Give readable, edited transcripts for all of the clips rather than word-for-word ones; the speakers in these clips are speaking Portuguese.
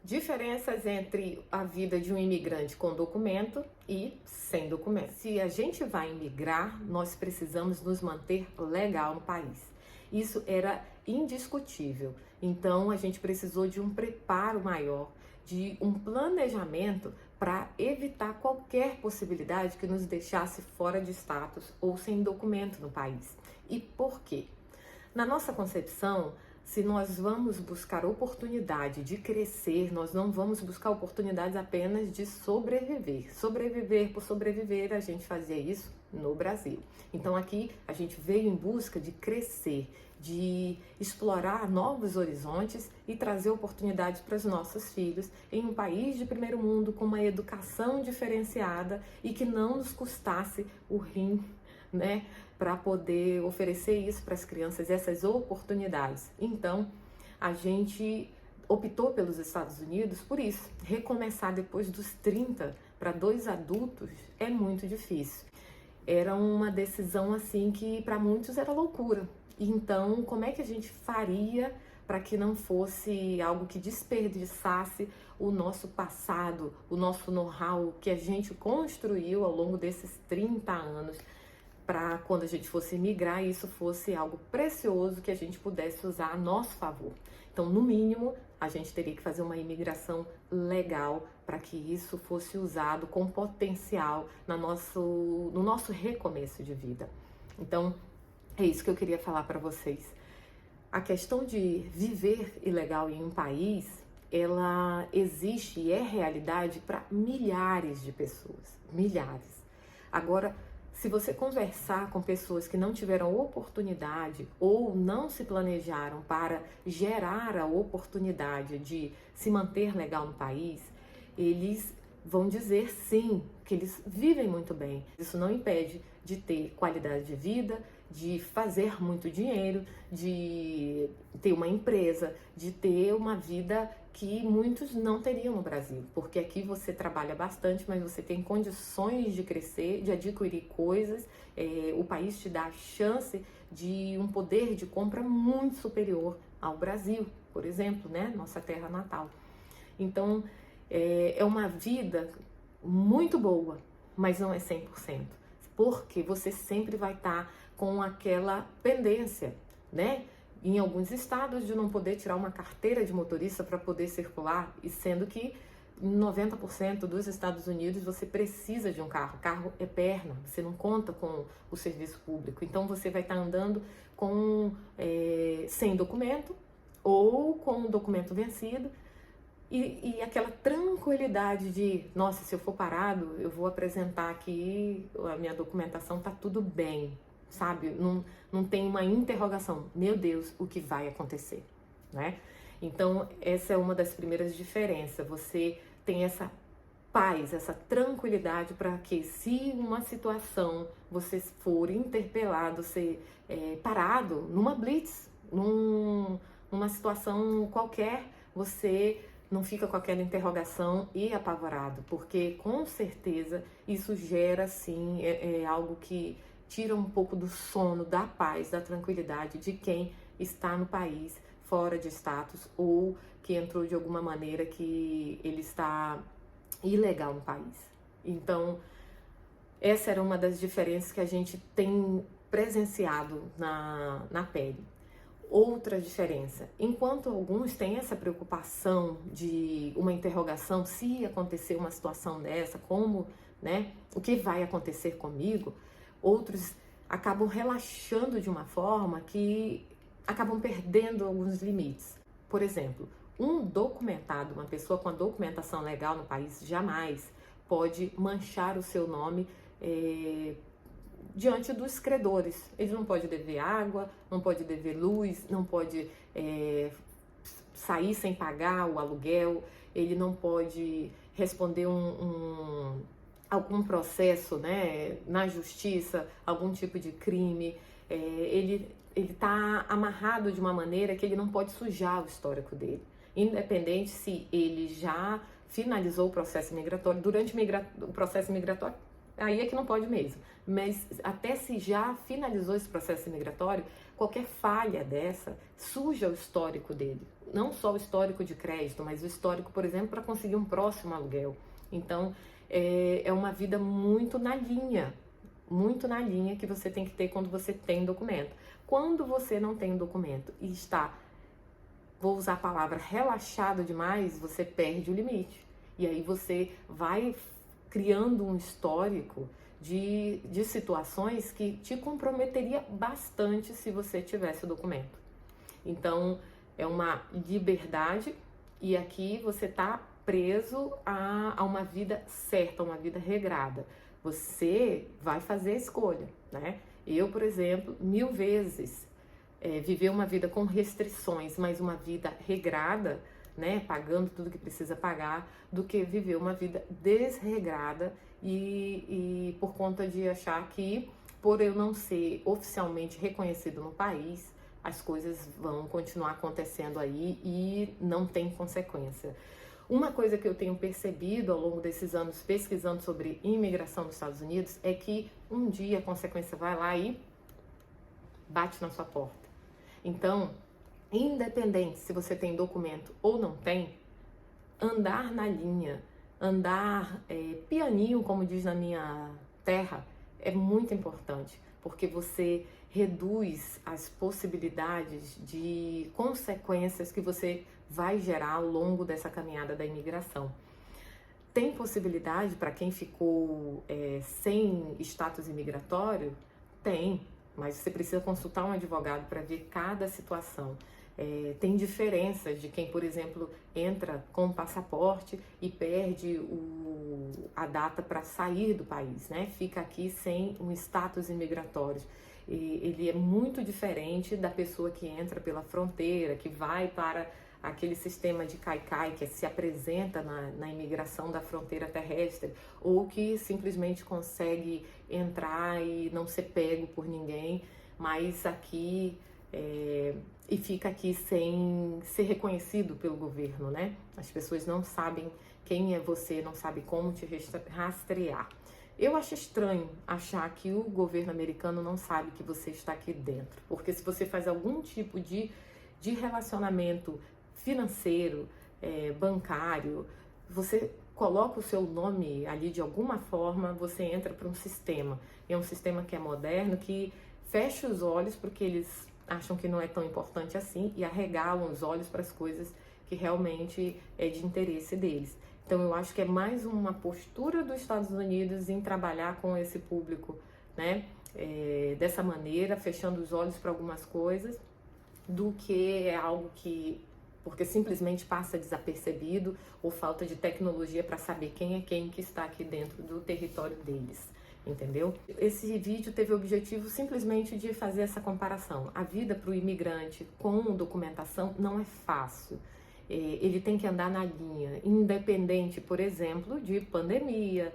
Diferenças entre a vida de um imigrante com documento e sem documento. Se a gente vai imigrar, nós precisamos nos manter legal no país. Isso era indiscutível. Então a gente precisou de um preparo maior, de um planejamento para evitar qualquer possibilidade que nos deixasse fora de status ou sem documento no país. E por quê? Na nossa concepção, se nós vamos buscar oportunidade de crescer, nós não vamos buscar oportunidades apenas de sobreviver. Sobreviver por sobreviver, a gente fazia isso no Brasil. Então aqui a gente veio em busca de crescer, de explorar novos horizontes e trazer oportunidades para os nossos filhos em um país de primeiro mundo com uma educação diferenciada e que não nos custasse o rim, né, para poder oferecer isso para as crianças, essas oportunidades. Então, a gente optou pelos Estados Unidos por isso. Recomeçar depois dos 30 para 2 adultos é muito difícil. Era uma decisão assim que para muitos era loucura. Então, como é que a gente faria para que não fosse algo que desperdiçasse o nosso passado, o nosso know-how que a gente construiu ao longo desses 30 anos, para quando a gente fosse migrar, isso fosse algo precioso que a gente pudesse usar a nosso favor. Então, no mínimo, a gente teria que fazer uma imigração legal para que isso fosse usado com potencial no nosso recomeço de vida. Então, é isso que eu queria falar para vocês. A questão de viver ilegal em um país, ela existe e é realidade para milhares de pessoas, milhares. Agora, se você conversar com pessoas que não tiveram oportunidade ou não se planejaram para gerar a oportunidade de se manter legal no país, eles vão dizer sim, que eles vivem muito bem. Isso não impede de ter qualidade de vida, de fazer muito dinheiro, de ter uma empresa, de ter uma vida que muitos não teriam no Brasil, porque aqui você trabalha bastante, mas você tem condições de crescer, de adquirir coisas, o país te dá a chance de um poder de compra muito superior ao Brasil, por exemplo, né? Nossa terra natal. Então, é uma vida muito boa, mas não é 100%, porque você sempre vai estar com aquela pendência, né? Em alguns estados de não poder tirar uma carteira de motorista para poder circular, e sendo que em 90% dos Estados Unidos você precisa de um carro. Carro é perna, você não conta com o serviço público. Então você vai estar andando sem documento ou com um documento vencido e aquela tranquilidade de, nossa, se eu for parado, eu vou apresentar aqui a minha documentação, tá tudo bem. Sabe, não tem uma interrogação, meu Deus, o que vai acontecer, né? Então, essa é uma das primeiras diferenças, você tem essa paz, essa tranquilidade para que se uma situação você for interpelado, ser parado numa blitz, numa situação qualquer, você não fica com aquela interrogação e apavorado, porque com certeza isso gera, sim, algo que tira um pouco do sono, da paz, da tranquilidade de quem está no país fora de status ou que entrou de alguma maneira que ele está ilegal no país. Então, essa era uma das diferenças que a gente tem presenciado na pele. Outra diferença, enquanto alguns têm essa preocupação de uma interrogação, se acontecer uma situação dessa, como, né, o que vai acontecer comigo, outros acabam relaxando de uma forma que acabam perdendo alguns limites. Por exemplo, um documentado, uma pessoa com a documentação legal no país, jamais pode manchar o seu nome diante dos credores. Ele não pode dever água, não pode dever luz, não pode sair sem pagar o aluguel, ele não pode responder algum processo, né, na justiça, algum tipo de crime. Ele está amarrado de uma maneira que ele não pode sujar o histórico dele, independente se ele já finalizou o processo migratório. Durante o processo migratório, aí é que não pode mesmo. Mas até se já finalizou esse processo imigratório, qualquer falha dessa suja o histórico dele. Não só o histórico de crédito, mas o histórico, por exemplo, para conseguir um próximo aluguel. Então, é uma vida muito na linha que você tem que ter quando você tem documento. Quando você não tem documento e está, vou usar a palavra, relaxado demais, você perde o limite. E aí você vai criando um histórico de situações que te comprometeria bastante se você tivesse o documento. Então, é uma liberdade e aqui você está preso a uma vida certa, uma vida regrada. Você vai fazer a escolha, né? Eu, por exemplo, 1000 vezes viver uma vida com restrições, mas uma vida regrada, né, pagando tudo que precisa pagar, do que viver uma vida desregrada e por conta de achar que, por eu não ser oficialmente reconhecido no país, as coisas vão continuar acontecendo aí e não tem consequência. Uma coisa que eu tenho percebido ao longo desses anos pesquisando sobre imigração nos Estados Unidos é que um dia a consequência vai lá e bate na sua porta. Então, independente se você tem documento ou não tem, andar na linha, andar pianinho, como diz na minha terra, é muito importante, porque você reduz as possibilidades de consequências que você vai gerar ao longo dessa caminhada da imigração. Tem possibilidade para quem ficou sem status imigratório? Tem, mas você precisa consultar um advogado para ver cada situação. Tem diferenças de quem, por exemplo, entra com um passaporte e perde a data para sair do país, né? Fica aqui sem um status imigratório. E ele é muito diferente da pessoa que entra pela fronteira, que vai para aquele sistema de caicai que se apresenta na imigração da fronteira terrestre, ou que simplesmente consegue entrar e não ser pego por ninguém, mas aqui e fica aqui sem ser reconhecido pelo governo, né? As pessoas não sabem quem é você, não sabem como te rastrear. Eu acho estranho achar que o governo americano não sabe que você está aqui dentro, porque se você faz algum tipo de relacionamento financeiro, bancário, você coloca o seu nome ali de alguma forma, você entra para um sistema. É um sistema que é moderno, que fecha os olhos porque eles acham que não é tão importante assim e arregalam os olhos para as coisas que realmente é de interesse deles. Então eu acho que é mais uma postura dos Estados Unidos em trabalhar com esse público, né? Dessa maneira, fechando os olhos para algumas coisas, do que é algo que, porque simplesmente passa desapercebido ou falta de tecnologia para saber quem é quem que está aqui dentro do território deles. Entendeu? Esse vídeo teve o objetivo simplesmente de fazer essa comparação. A vida para o imigrante com documentação não é fácil. Ele tem que andar na linha, independente, por exemplo, de pandemia,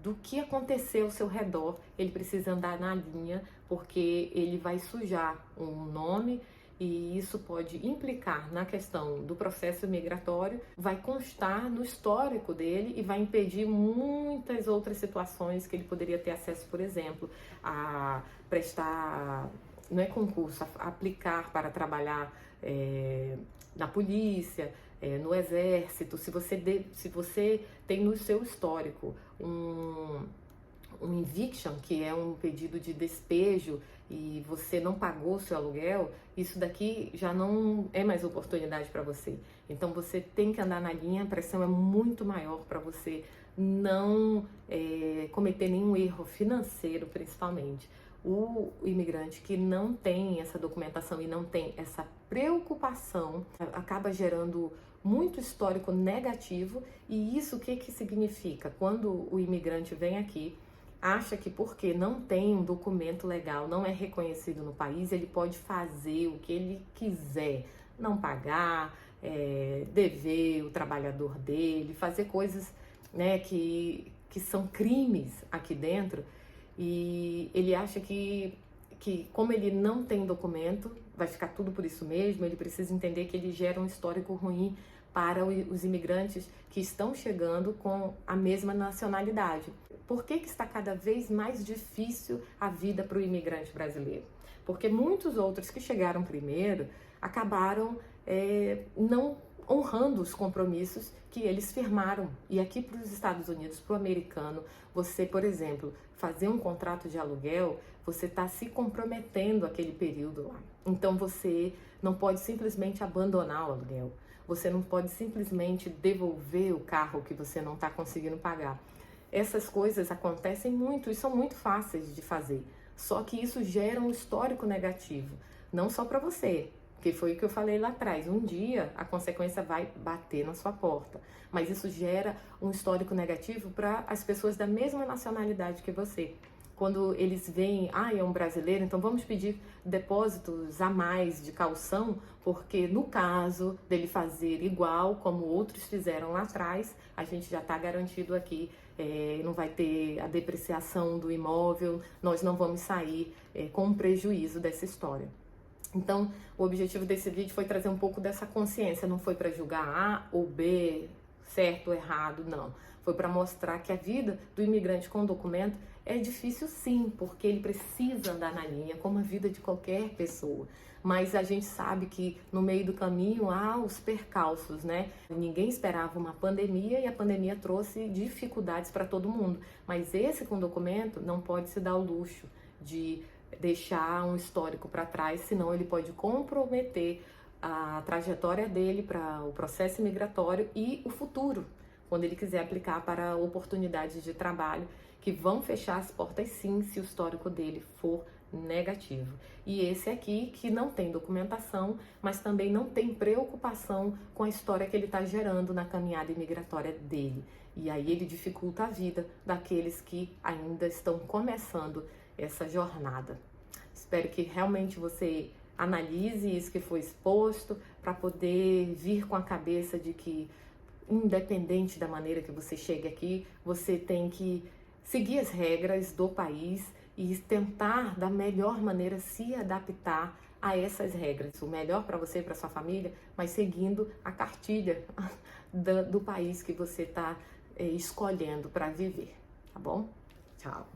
do que acontecer ao seu redor, ele precisa andar na linha, porque ele vai sujar um nome e isso pode implicar na questão do processo migratório, vai constar no histórico dele e vai impedir muitas outras situações que ele poderia ter acesso, por exemplo, a prestar, não é concurso, a aplicar para trabalhar na polícia, no exército. Se você tem no seu histórico um eviction, que é um pedido de despejo, e você não pagou o seu aluguel, isso daqui já não é mais oportunidade para você. Então você tem que andar na linha, a pressão é muito maior para você não cometer nenhum erro financeiro, principalmente. O imigrante que não tem essa documentação e não tem essa preocupação acaba gerando muito histórico negativo. E isso o que significa? Quando o imigrante vem aqui, acha que porque não tem um documento legal, não é reconhecido no país, ele pode fazer o que ele quiser, não pagar, dever o trabalhador dele, fazer coisas, né, que são crimes aqui dentro, e ele acha que como ele não tem documento, vai ficar tudo por isso mesmo. Ele precisa entender que ele gera um histórico ruim para os imigrantes que estão chegando com a mesma nacionalidade. Por que está cada vez mais difícil a vida para o imigrante brasileiro? Porque muitos outros que chegaram primeiro acabaram não honrando os compromissos que eles firmaram. E aqui para os Estados Unidos, para o americano, você, por exemplo, fazer um contrato de aluguel, você está se comprometendo aquele período lá. Então você não pode simplesmente abandonar o aluguel. Você não pode simplesmente devolver o carro que você não está conseguindo pagar. Essas coisas acontecem muito e são muito fáceis de fazer. Só que isso gera um histórico negativo, não só para você, que foi o que eu falei lá atrás. Um dia a consequência vai bater na sua porta, mas isso gera um histórico negativo para as pessoas da mesma nacionalidade que você. Quando eles veem, é um brasileiro, então vamos pedir depósitos a mais de caução, porque no caso dele fazer igual como outros fizeram lá atrás, a gente já está garantido aqui, não vai ter a depreciação do imóvel, nós não vamos sair com um prejuízo dessa história. Então, o objetivo desse vídeo foi trazer um pouco dessa consciência, não foi para julgar A ou B, certo ou errado, não. Foi para mostrar que a vida do imigrante com documento é difícil sim, porque ele precisa andar na linha, como a vida de qualquer pessoa. Mas a gente sabe que no meio do caminho há os percalços, né? Ninguém esperava uma pandemia e a pandemia trouxe dificuldades para todo mundo. Mas esse com documento não pode se dar o luxo de deixar um histórico para trás, senão ele pode comprometer a trajetória dele para o processo migratório e o futuro, quando ele quiser aplicar para oportunidades de trabalho que vão fechar as portas sim, se o histórico dele for negativo. E esse aqui que não tem documentação, mas também não tem preocupação com a história que ele está gerando na caminhada imigratória dele. E aí ele dificulta a vida daqueles que ainda estão começando essa jornada. Espero que realmente você analise isso que foi exposto para poder vir com a cabeça de que, independente da maneira que você chegue aqui, você tem que seguir as regras do país e tentar da melhor maneira se adaptar a essas regras. O melhor para você e para sua família, mas seguindo a cartilha do país que você está escolhendo para viver, tá bom? Tchau!